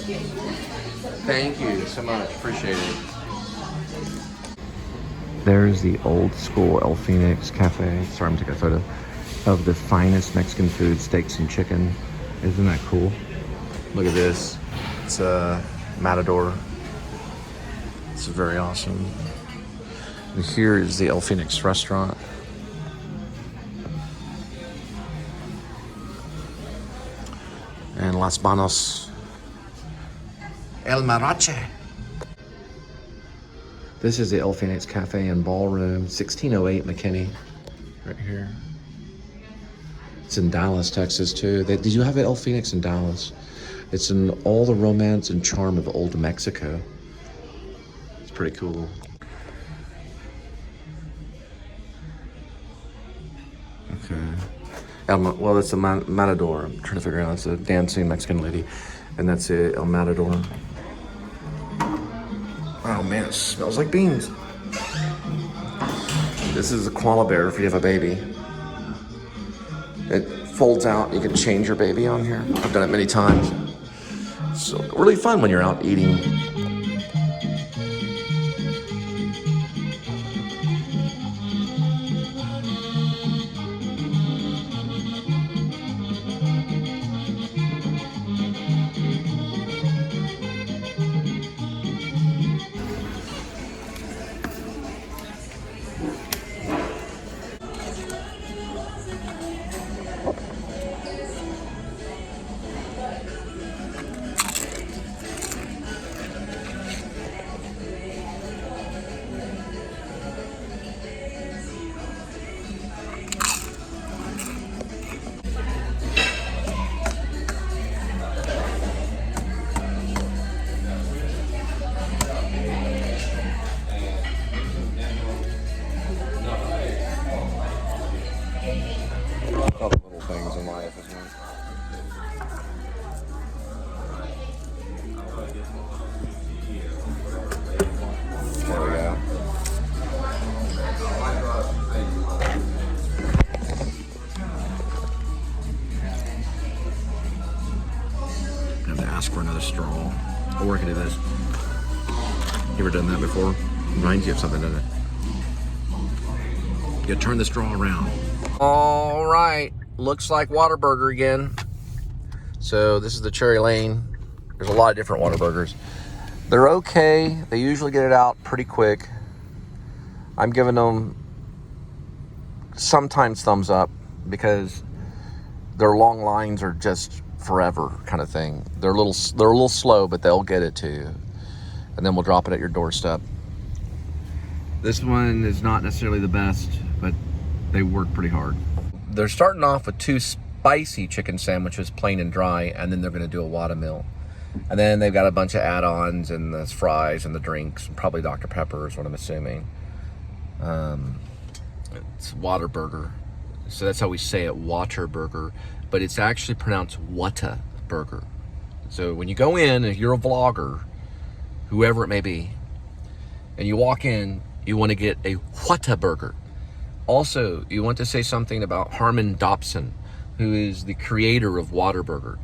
Thank you so much. Appreciate it. There's the old school El Phoenix Cafe. Sorry, I'm taking a photo of the finest Mexican food, steaks and chicken. Isn't that cool? Look at this. It's a Matador. It's very awesome. And here is the El Phoenix restaurant. And Las Manos El Marache. This is the El Phoenix Cafe and Ballroom, 1608 McKinney, right here. It's in Dallas, Texas, too. Did you have an El Phoenix in Dallas? It's in all the romance and charm of old Mexico. It's pretty cool. Okay. Well, that's a Matador. I'm trying to figure out. It's a dancing Mexican lady. And that's a El Matador. Oh man, it smells like beans. This is a koala bear if you have a baby. It folds out. You can change your baby on here. I've done it many times. It's really fun when you're out eating. All the little things in life, isn't it? There we go. I'm gonna ask for another straw. Or I can do this. You ever done that before? Reminds you of something, doesn't it? You gotta turn the straw around. All right, looks like Whataburger again. So this is the Cherry Lane. There's a lot of different Whataburgers. They're okay. They usually get it out pretty quick. I'm giving them sometimes thumbs up because their long lines are just forever kind of thing. They're a little slow, but they'll get it to you. And then we'll drop it at your doorstep. This one is not necessarily the best, but they work pretty hard. They're starting off with 2 spicy chicken sandwiches, plain and dry, and then they're gonna do a watermill. And then they've got a bunch of add-ons and the fries and the drinks, and probably Dr. Pepper is what I'm assuming. It's Whataburger. So that's how we say it, Whataburger, but it's actually pronounced Whataburger. So when you go in, if you're a vlogger, whoever it may be, and you walk in, you want to get a Whataburger. Also, you want to say something about Harmon Dobson, who is the creator of Whataburger.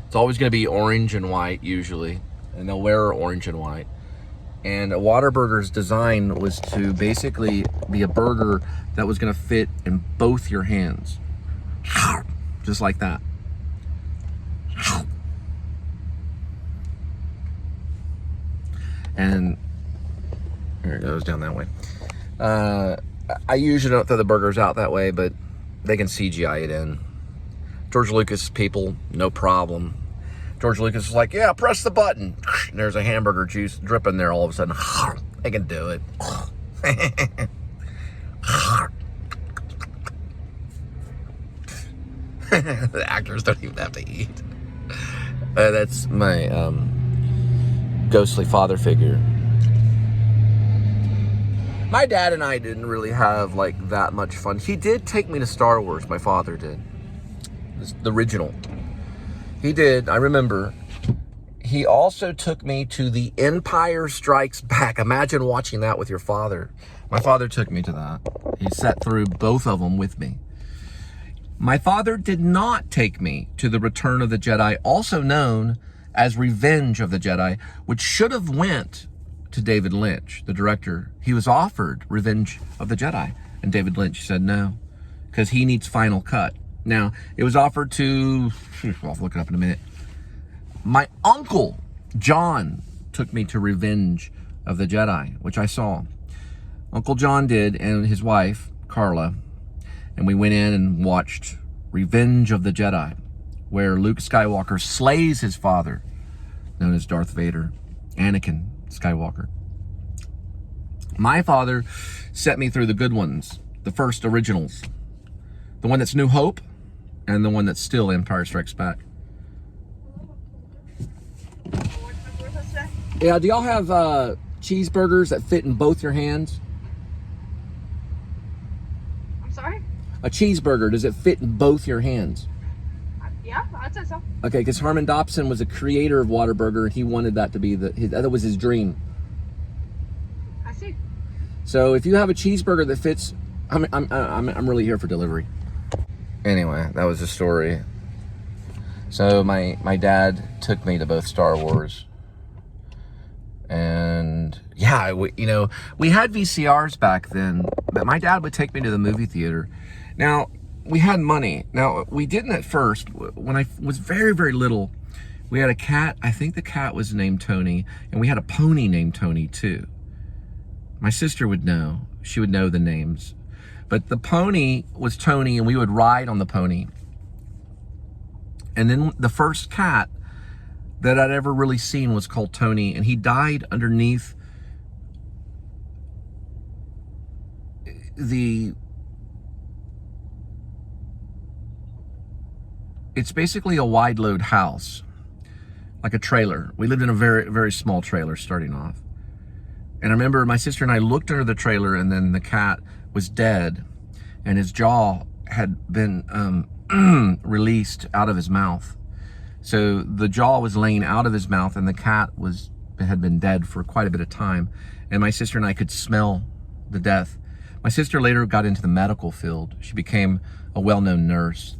It's always going to be orange and white, usually, and they'll wear orange and white. And a Whataburger's design was to basically be a burger that was going to fit in both your hands. Just like that. And there it goes down that way. I usually don't throw the burgers out that way, but they can CGI it in. George Lucas people, no problem. George Lucas is like, yeah, press the button. And there's a hamburger juice dripping there all of a sudden. They can do it. The actors don't even have to eat. That's my ghostly father figure. My dad and I didn't really have like that much fun. He did take me to Star Wars, my father did. The original. He did, I remember. He also took me to The Empire Strikes Back. Imagine watching that with your father. My father took me to that. He sat through both of them with me. My father did not take me to the Return of the Jedi, also known as Revenge of the Jedi, which should have went to David Lynch, the director. He was offered Revenge of the Jedi, and David Lynch said no, because he needs final cut. Now, it was offered to, I'll look it up in a minute. My uncle, John, took me to Revenge of the Jedi, which I saw. Uncle John did, and his wife, Carla, and we went in and watched Revenge of the Jedi, where Luke Skywalker slays his father, known as Darth Vader, Anakin Skywalker. My father set me through the good ones, the first originals, the one that's New Hope, and the one that's still Empire Strikes Back. Yeah, do y'all have cheeseburgers that fit in both your hands? I'm sorry? A cheeseburger, does it fit in both your hands? Yeah, I'd say so. Okay, because Harmon Dobson was a creator of Whataburger, and he wanted that to be that was his dream. I see. So if you have a cheeseburger that fits, I'm really here for delivery. Anyway, that was the story. So my dad took me to both Star Wars. And yeah, we had VCRs back then, but my dad would take me to the movie theater. Now, we had money. Now, we didn't at first. When I was very, very little, we had a cat. I think the cat was named Tony, and we had a pony named Tony too. My sister would know. She would know the names. But the pony was Tony, and we would ride on the pony. And then the first cat that I'd ever really seen was called Tony, and he died underneath it's basically a wide load house, like a trailer. We lived in a very, very small trailer starting off. And I remember my sister and I looked under the trailer, and then the cat was dead, and his jaw had been released out of his mouth. So the jaw was laying out of his mouth, and the cat had been dead for quite a bit of time. And my sister and I could smell the death. My sister later got into the medical field. She became a well-known nurse.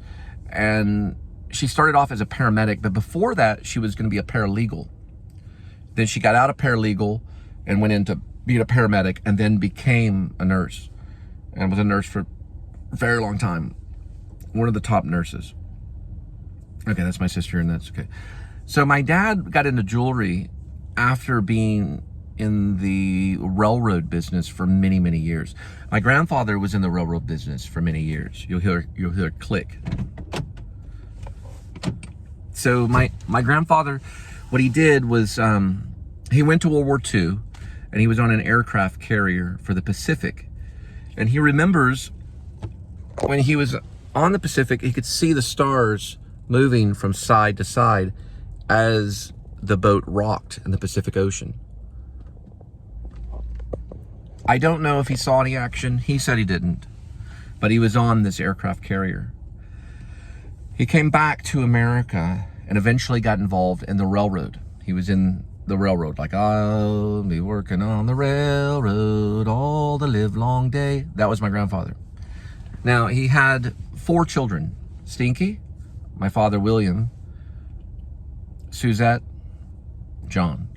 And she started off as a paramedic, but before that, she was going to be a paralegal. Then she got out of paralegal and went into being a paramedic, and then became a nurse. And was a nurse for a very long time. One of the top nurses. Okay, that's my sister, and that's okay. So my dad got into jewelry after being in the railroad business for many, many years. My grandfather was in the railroad business for many years. You'll hear a click. So my grandfather, what he did was he went to World War II, and he was on an aircraft carrier for the Pacific. And he remembers when he was on the Pacific, he could see the stars moving from side to side as the boat rocked in the Pacific Ocean. I don't know if he saw any action. He said he didn't, but he was on this aircraft carrier. He came back to America and eventually got involved in the railroad. He was in the railroad, like, I'll be working on the railroad all the livelong day. That was my grandfather. Now, he had 4 children. Stinky, my father William, Suzette, John.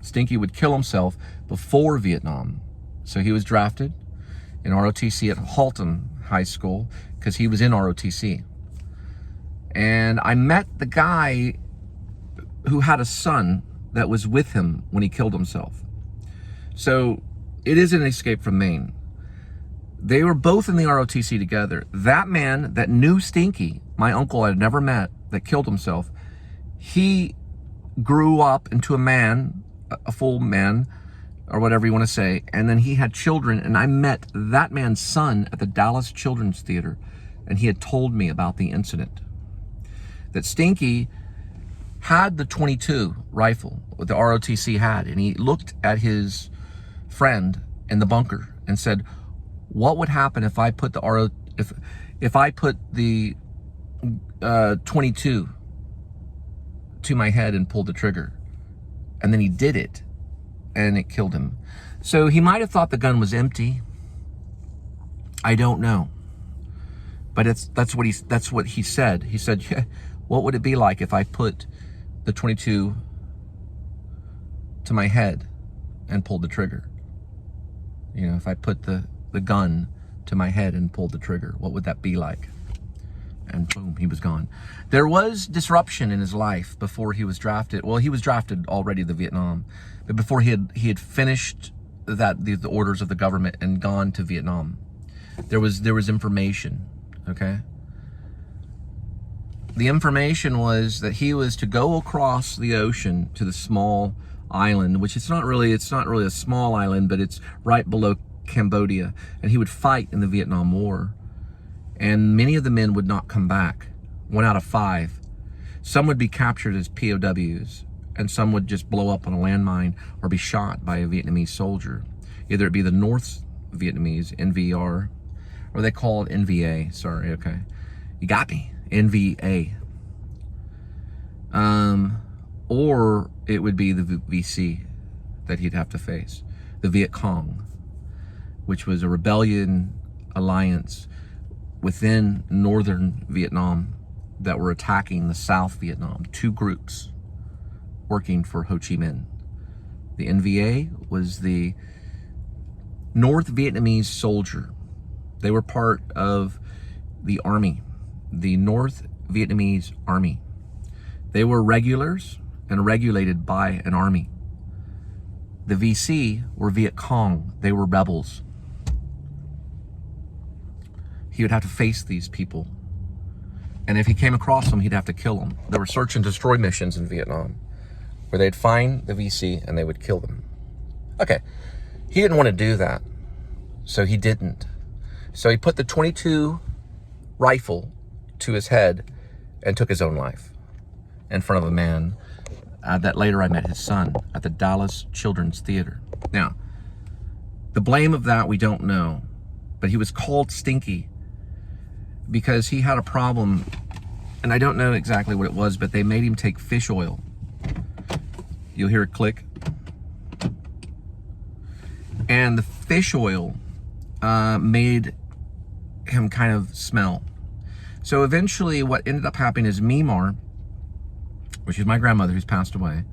Stinky would kill himself before Vietnam. So he was drafted in ROTC at Haltom High School because he was in ROTC. And I met the guy who had a son that was with him when he killed himself. So it is an escape from Maine. They were both in the ROTC together. That man that knew Stinky, my uncle I'd never met, that killed himself, he grew up into a man, a full man, or whatever you want to say, and then he had children, and I met that man's son at the Dallas Children's Theater, and he had told me about the incident. That Stinky had the .22 rifle, what the ROTC had, and he looked at his friend in the bunker and said, what would happen if I put the if I put the 22 to my head and pulled the trigger? And then he did it, and it killed him. So he might have thought the gun was empty. I don't know. But that's what he said. He said, yeah, what would it be like if I put the 22 to my head and pulled the trigger? You know, if I put the gun to my head and pulled the trigger, what would that be like? And boom, he was gone. There was disruption in his life before he was drafted. Well, he was drafted already to Vietnam, but before he had finished the orders of the government and gone to Vietnam, there was information. Okay. The information was that he was to go across the ocean to the small island, which it's not really a small island, but it's right below Cambodia, and he would fight in the Vietnam War. And many of the men would not come back. 1 out of 5. Some would be captured as POWs, and some would just blow up on a landmine or be shot by a Vietnamese soldier. Either it be the North Vietnamese, NVR, or they call it NVA, sorry, okay. You got me, NVA. Or it would be the VC that he'd have to face, the Viet Cong, which was a rebellion alliance within northern Vietnam that were attacking the South Vietnam. 2 groups working for Ho Chi Minh. The NVA was the North Vietnamese soldier. They were part of the army, the North Vietnamese army. They were regulars and regulated by an army. The VC were Viet Cong. They were rebels. He would have to face these people. And if he came across them, he'd have to kill them. There were search and destroy missions in Vietnam where they'd find the VC and they would kill them. Okay, he didn't want to do that, so he didn't. So he put the 22 rifle to his head and took his own life in front of a man that later I met his son at the Dallas Children's Theater. Now, the blame of that we don't know, but he was called Stinky because he had a problem, and I don't know exactly what it was, but they made him take fish oil. You'll hear it click. And the fish oil made him kind of smell. So eventually what ended up happening is Mimar, which is my grandmother who's passed away,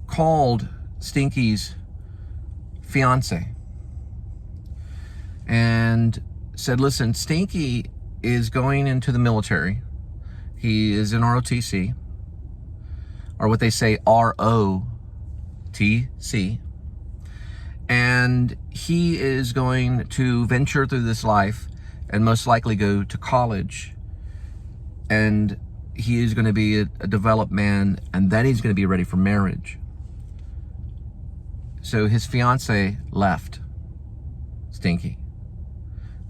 called Stinky's fiance and said, listen, Stinky is going into the military. He is in ROTC, or what they say, ROTC. And he is going to venture through this life and most likely go to college. And he is going to be a developed man, and then he's going to be ready for marriage. So his fiance left Stinky.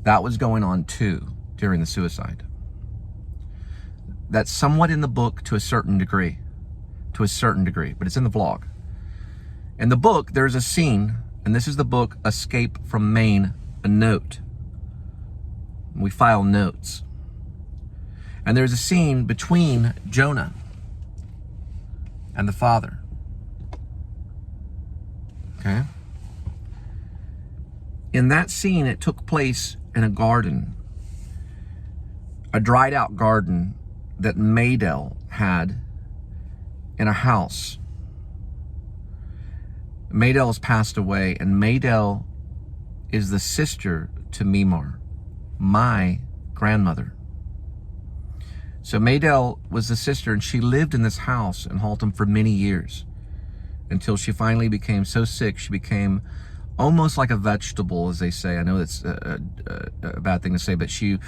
That was going on too during the suicide. That's somewhat in the book to a certain degree, but it's in the vlog. In the book, there's a scene, and this is the book, Escape from Maine, a note. We file notes. And there's a scene between Jonah and the father. Okay? In that scene, it took place in a garden, a dried out garden that Maydell had in a house. Maydell has passed away, and Maydell is the sister to Mimar, my grandmother. So Maydell was the sister, and she lived in this house in Haltom for many years until she finally became so sick, she became almost like a vegetable, as they say. I know that's a bad thing to say, but she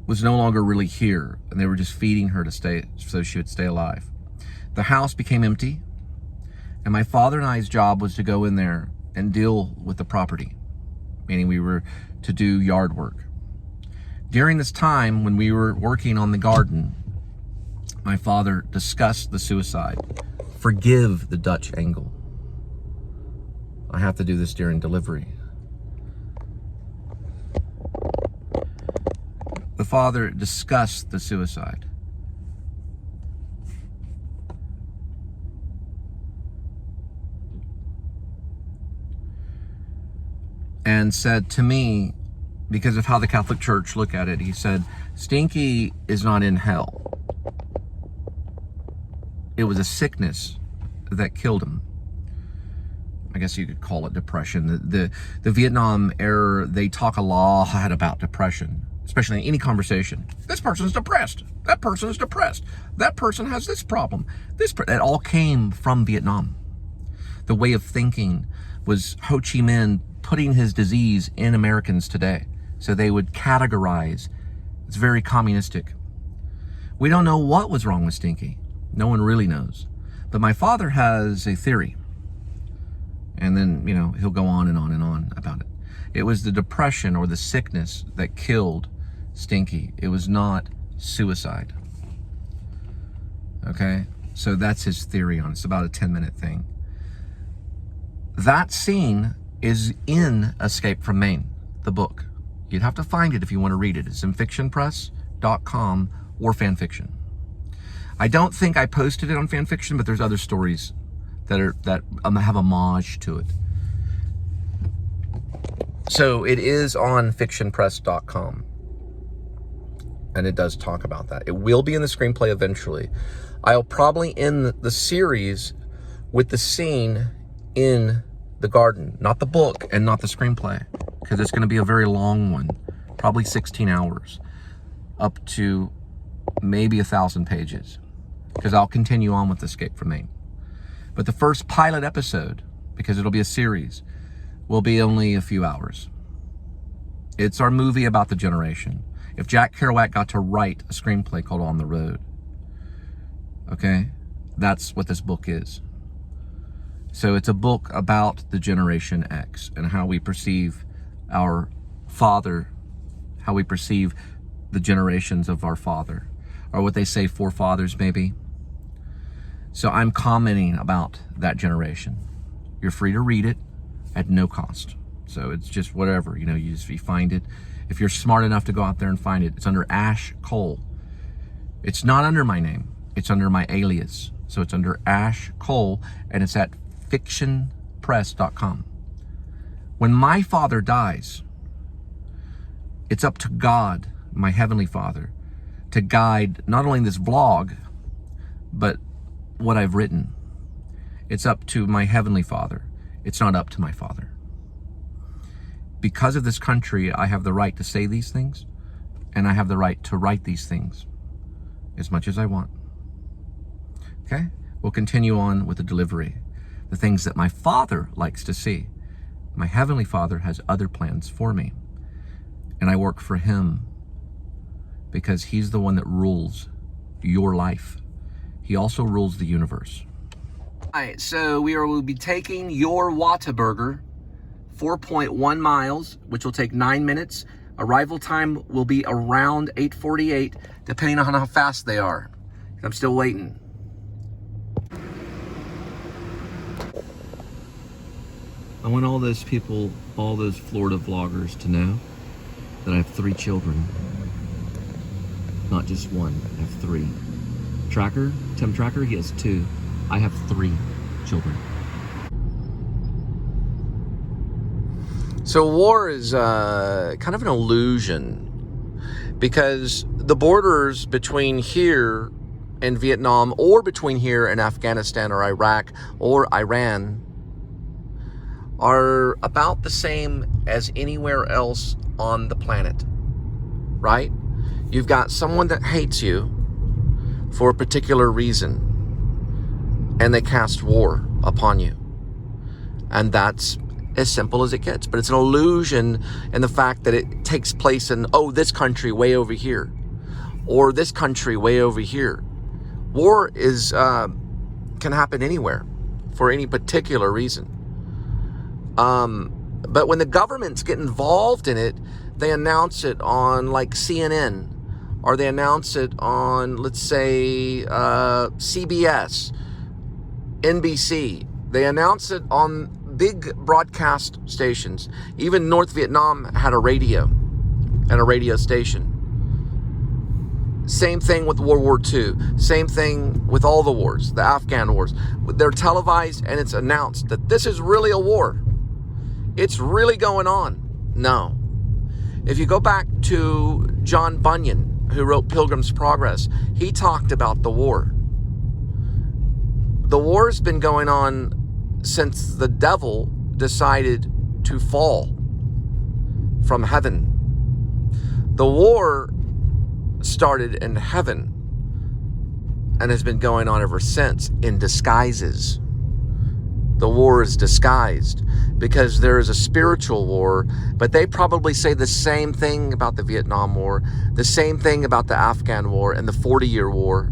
was no longer really here, and they were just feeding her to stay, so she would stay alive. The house became empty, and my father and I's job was to go in there and deal with the property, meaning we were to do yard work. During this time, when we were working on the garden, my father discussed the suicide. Forgive the Dutch angle. I have to do this during delivery. The father discussed the suicide. And said to me, because of how the Catholic Church look at it. He said, Stinky is not in hell. It was a sickness that killed him. I guess you could call it depression. The Vietnam era, they talk a lot about depression, especially in any conversation. This person's depressed. That person is depressed. That person has this problem. That all came from Vietnam. The way of thinking was Ho Chi Minh putting his disease in Americans today. So they would categorize. It's very communistic. We don't know what was wrong with Stinky. No one really knows. But my father has a theory. And then, you know, he'll go on and on and on about it. It was the depression or the sickness that killed Stinky. It was not suicide. Okay? So that's his theory on it. It's about a 10-minute thing. That scene is in Escape from Maine, the book. You'd have to find it if you want to read it. It's in fictionpress.com or fanfiction. I don't think I posted it on fanfiction, but there's other stories that have homage to it. So it is on fictionpress.com. And it does talk about that. It will be in the screenplay eventually. I'll probably end the series with the scene in the garden, not the book and not the screenplay, because it's going to be a very long one, probably 16 hours, up to maybe 1,000 pages, because I'll continue on with Escape from Maine. But the first pilot episode, because it'll be a series, will be only a few hours. It's our movie about the generation. If Jack Kerouac got to write a screenplay called On the Road, okay, that's what this book is. So it's a book about the Generation X and how we perceive our father, how we perceive the generations of our father, or what they say, forefathers maybe. So I'm commenting about that generation. You're free to read it at no cost. So it's just whatever, you know, you find it. If you're smart enough to go out there and find it, it's under Ash Cole. It's not under my name. It's under my alias. So it's under Ash Cole, and it's at fictionpress.com. When my father dies, it's up to God, my Heavenly Father, to guide not only this vlog, but what I've written. It's up to my Heavenly Father. It's not up to my father. Because of this country, I have the right to say these things, and I have the right to write these things as much as I want. Okay? We'll continue on with the delivery. The things that my father likes to see. My Heavenly Father has other plans for me. And I work for him because he's the one that rules your life. He also rules the universe. All right, so we'll be taking your Whataburger, 4.1 miles, which will take 9 minutes. Arrival time will be around 8:48, depending on how fast they are. I'm still waiting. I want all those people, all those Florida vloggers to know that I have 3 children. Not just one, I have 3. Tracker, Tim Tracker, he has 2. I have 3 children. So war is kind of an illusion, because the borders between here and Vietnam, or between here and Afghanistan or Iraq or Iran, are about the same as anywhere else on the planet, right? You've got someone that hates you for a particular reason, and they cast war upon you. And that's as simple as it gets. But it's an illusion in the fact that it takes place in, oh, this country way over here, or this country way over here. War is can happen anywhere for any particular reason. But when the governments get involved in it, they announce it on like CNN, or they announce it on, let's say, CBS, NBC. They announce it on big broadcast stations. Even North Vietnam had a radio and a radio station. Same thing with World War II. Same thing with all the wars, the Afghan wars. They're televised, and it's announced that this is really a war. It's really going on. No. If you go back to John Bunyan, who wrote Pilgrim's Progress, he talked about the war. The war's been going on since the devil decided to fall from heaven. The war started in heaven and has been going on ever since in disguises. The war is disguised because there is a spiritual war, but they probably say the same thing about the Vietnam War, the same thing about the Afghan War and the 40-year war,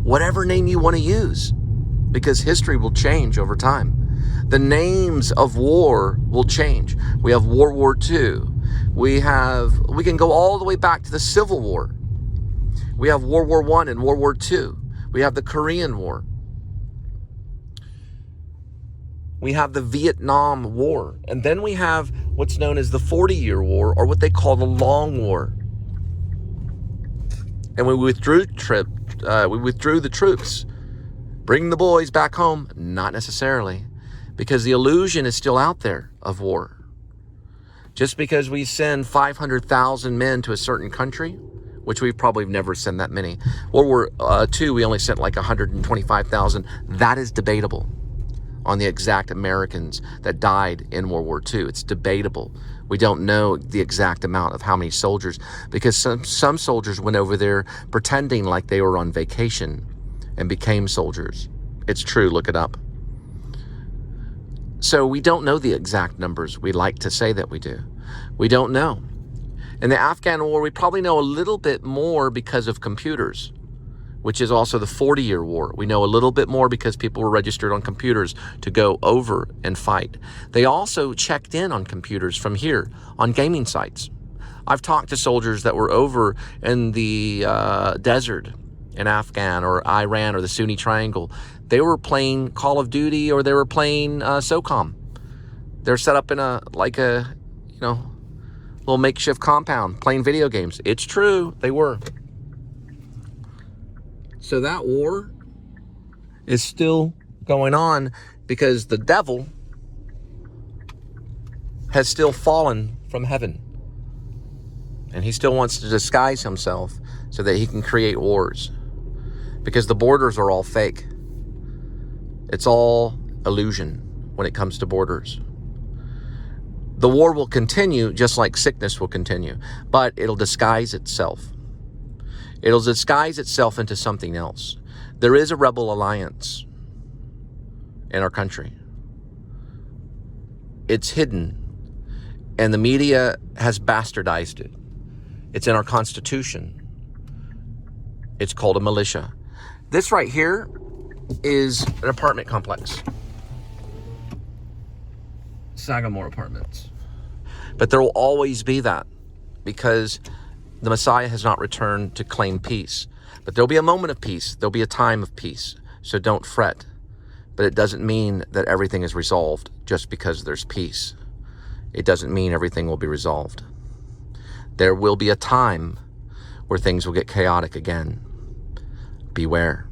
whatever name you want to use, because history will change over time. The names of war will change. We have World War II. We can go all the way back to the Civil War. We have World War I and World War II. We have the Korean War. We have the Vietnam War. And then we have what's known as the 40-year war, or what they call the Long War. And we withdrew the troops. Bring the boys back home? Not necessarily, because the illusion is still out there of war. Just because we send 500,000 men to a certain country, which we've probably never sent that many. World War II, we only sent like 125,000. That is debatable on the exact Americans that died in World War II. It's debatable. We don't know the exact amount of how many soldiers, because some soldiers went over there pretending like they were on vacation and became soldiers. It's true, look it up. So we don't know the exact numbers. We like to say that we do. We don't know. In the Afghan War, we probably know a little bit more because of computers, which is also the 40-year war. We know a little bit more because people were registered on computers to go over and fight. They also checked in on computers from here on gaming sites. I've talked to soldiers that were over in the desert in Afghan or Iran or the Sunni Triangle. They were playing Call of Duty or they were playing SOCOM. They're set up in a little makeshift compound playing video games. It's true, they were. So that war is still going on because the devil has still fallen from heaven. And he still wants to disguise himself so that he can create wars. Because the borders are all fake. It's all illusion when it comes to borders. The war will continue just like sickness will continue, but it'll disguise itself. It'll disguise itself into something else. There is a rebel alliance in our country. It's hidden, and the media has bastardized it. It's in our Constitution. It's called a militia. This right here is an apartment complex. Sagamore Apartments. But there will always be that because the Messiah has not returned to claim peace. But there'll be a moment of peace. There'll be a time of peace. So don't fret. But it doesn't mean that everything is resolved just because there's peace. It doesn't mean everything will be resolved. There will be a time where things will get chaotic again. Beware.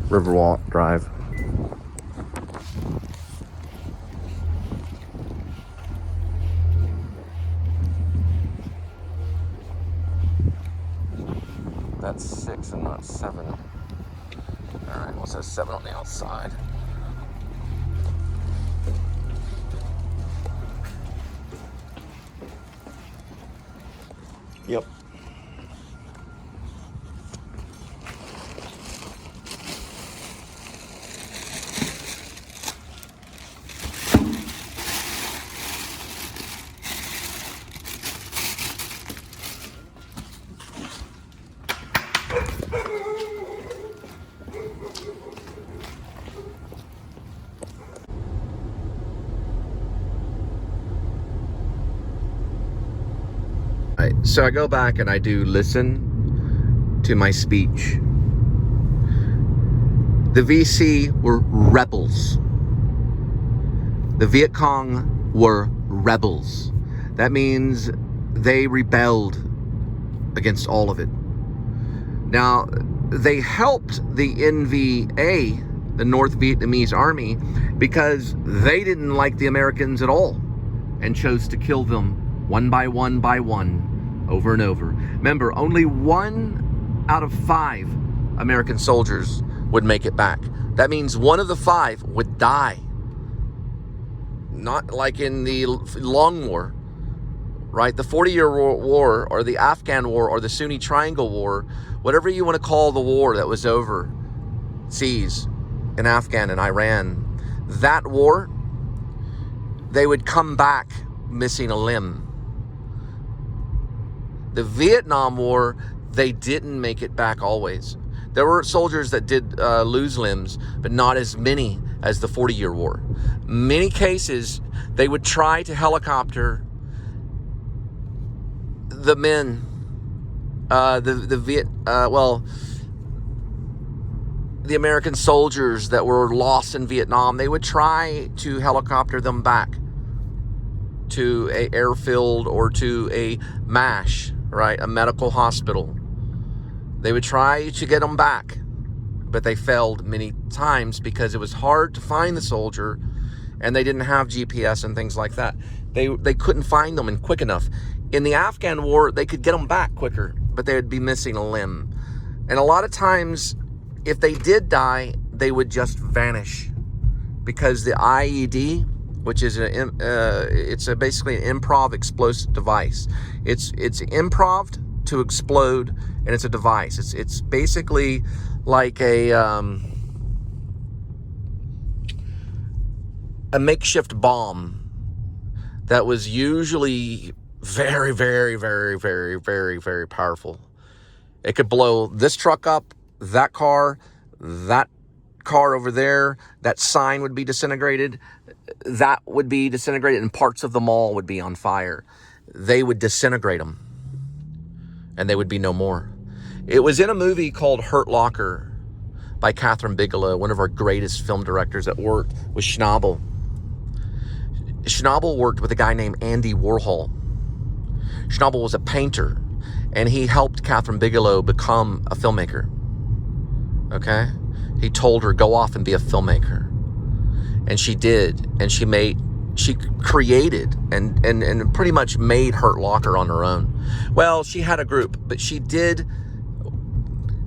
Riverwalk Drive. That's 6 and not 7. All right, well, it says 7 on the outside. Yep. So I go back and I do listen to my speech The VC were rebels. The Viet Cong were rebels. That means they rebelled against all of it. Now, they helped the NVA, the North Vietnamese Army, because they didn't like the Americans at all and chose to kill them one by one, over and over. Remember, only 1 out of 5 American soldiers would make it back. That means 1 of the 5 would die. Not like in the Long War, right? The 40-year war, or the Afghan war, or the Sunni Triangle War, whatever you want to call the war that was overseas in Afghan and Iran, that war, they would come back missing a limb. The Vietnam War, they didn't make it back always. There were soldiers that did lose limbs, but not as many as the 40-year war. Many cases, they would try to helicopter the men, the American soldiers that were lost in Vietnam. They would try to helicopter them back to a airfield or to a MASH, right, a medical hospital. They would try to get them back, but they failed many times because it was hard to find the soldier, and they didn't have GPS and things like that. They couldn't find them quick enough. In the Afghan war, they could get them back quicker, but they would be missing a limb. And a lot of times, if they did die, they would just vanish, because the IED, which is basically an improv explosive device. It's improv to explode, and it's a device. It's basically like a makeshift bomb that was usually very, very, very, very, very, very powerful. It could blow this truck up, that car over there, that sign would be disintegrated, that would be disintegrated, and parts of the mall would be on fire. They would disintegrate them, and they would be no more. It was in a movie called Hurt Locker by Catherine Bigelow, one of our greatest film directors that worked with Schnabel. Schnabel worked with a guy named Andy Warhol. Schnabel was a painter, and he helped Catherine Bigelow become a filmmaker. Okay? He told her, go off and be a filmmaker. And she did. And she created and pretty much made Hurt Locker on her own. Well, she had a group, but she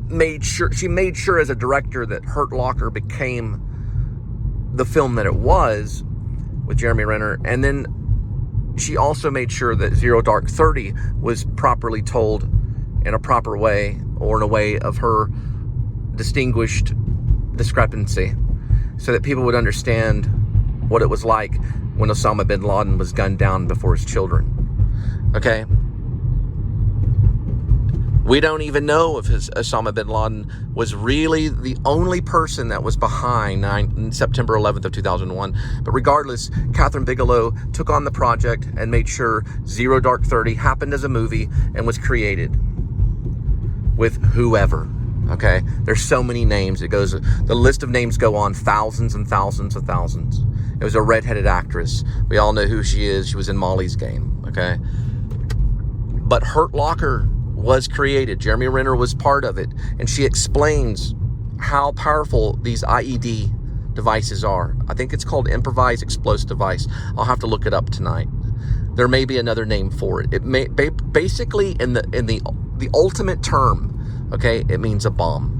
made sure as a director that Hurt Locker became the film that it was with Jeremy Renner. And then she also made sure that Zero Dark 30 was properly told in a proper way, or in a way of her distinguished discrepancy, so that people would understand what it was like when Osama bin Laden was gunned down before his children. Okay? We don't even know if Osama bin Laden was really the only person that was behind September 11th of 2001. But regardless, Catherine Bigelow took on the project and made sure Zero Dark 30 happened as a movie and was created with whoever. Okay? There's so many names. The list of names go on, thousands and thousands and thousands. It was a redheaded actress. We all know who she is. She was in Molly's Game. Okay? But Hurt Locker was created. Jeremy Renner was part of it. And she explains how powerful these IED devices are. I think it's called improvised explosive device. I'll have to look it up tonight. There may be another name for it. It may basically in the ultimate term, okay, it means a bomb.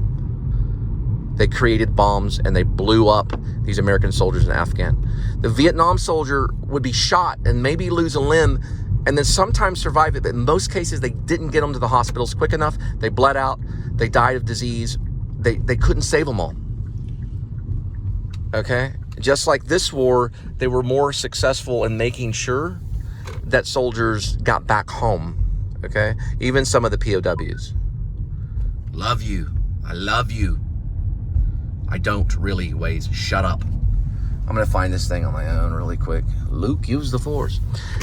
They created bombs and they blew up these American soldiers in Afghan. The Vietnam soldier would be shot and maybe lose a limb, and then sometimes survive it, but in most cases, they didn't get them to the hospitals quick enough. They bled out. They died of disease. They couldn't save them all. Okay? Just like this war, they were more successful in making sure that soldiers got back home. Okay? Even some of the POWs. Love you. I love you. I don't really, Waze. Shut up. I'm going to find this thing on my own really quick. Luke, use the Force.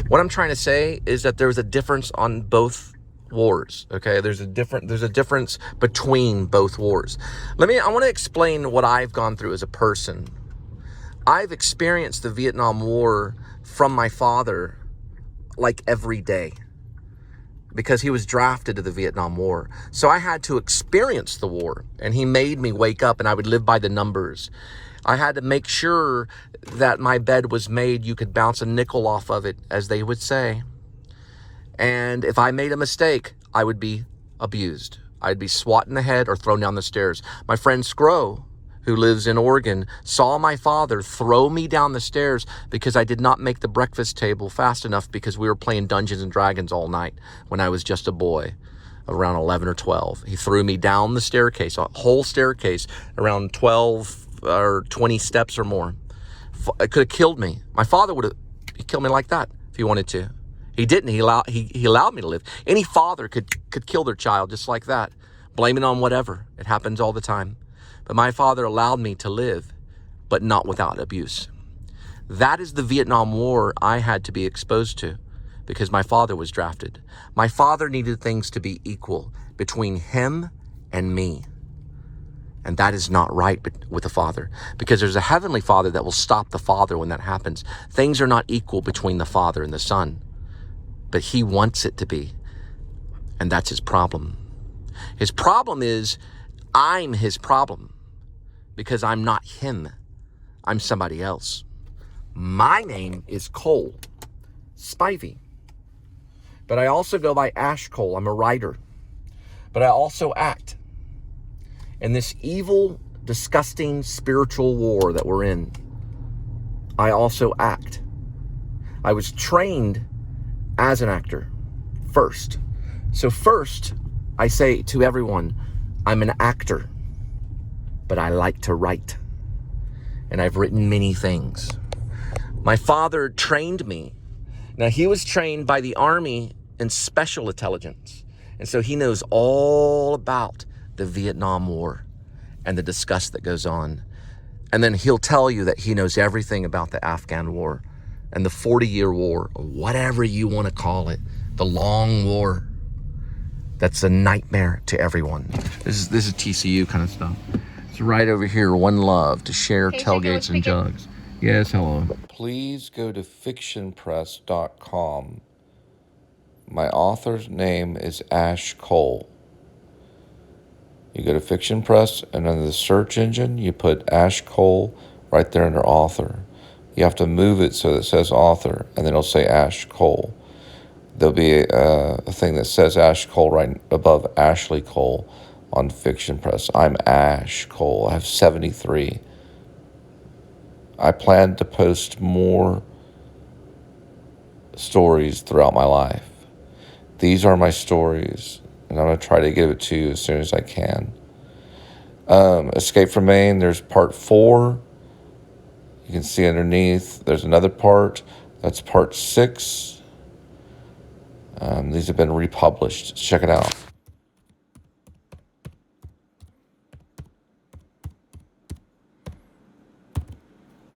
What I'm trying to say is that there's a difference on both wars. Okay, there's a difference between both wars. I want to explain what I've gone through as a person. I've experienced the Vietnam War from my father like every day, because he was drafted to the Vietnam War. So I had to experience the war, and he made me wake up, and I would live by the numbers. I had to make sure that my bed was made, you could bounce a nickel off of it, as they would say. And if I made a mistake, I would be abused. I'd be swatted in the head or thrown down the stairs. My friend Scro, who lives in Oregon, saw my father throw me down the stairs because I did not make the breakfast table fast enough, because we were playing Dungeons and Dragons all night when I was just a boy, around 11 or 12. He threw me down the staircase, a whole staircase, around 12 or 20 steps or more. It could have killed me. My father would have killed me like that if he wanted to. He didn't. He allowed me to live. Any father could kill their child just like that, blame it on whatever. It happens all the time. But my father allowed me to live, but not without abuse. That is the Vietnam War I had to be exposed to, because my father was drafted. My father needed things to be equal between him and me. And that is not right with the Father, because there's a heavenly Father that will stop the Father when that happens. Things are not equal between the Father and the Son, but he wants it to be. And that's his problem. His problem is I'm his problem, because I'm not him. I'm somebody else. My name is Cole Spivey, but I also go by Ash Cole. I'm a writer, but I also act. In this evil, disgusting spiritual war that we're in, I also act. I was trained as an actor first. So first, I say to everyone, I'm an actor, but I like to write. And I've written many things. My father trained me. Now, he was trained by the Army in special intelligence. And so he knows all about the Vietnam War and the disgust that goes on. And then he'll tell you that he knows everything about the Afghan War and the 40-year war, or whatever you want to call it, the long war. That's a nightmare to everyone. This is TCU kind of stuff. It's right over here, One Love, to share Hey, tailgates and jugs. Yes, hello. Please go to fictionpress.com. My author's name is Ash Cole. You go to Fiction Press, and under the search engine, you put Ash Cole right there under author. You have to move it so that it says author, and then it'll say Ash Cole. There'll be a thing that says Ash Cole right above Ashley Cole on Fiction Press. I'm Ash Cole. I have 73. I plan to post more stories throughout my life. These are my stories, and I'm going to try to give it to you as soon as I can. Escape from Maine, there's part 4. You can see underneath, there's another part. That's part 6. These have been republished. Check it out.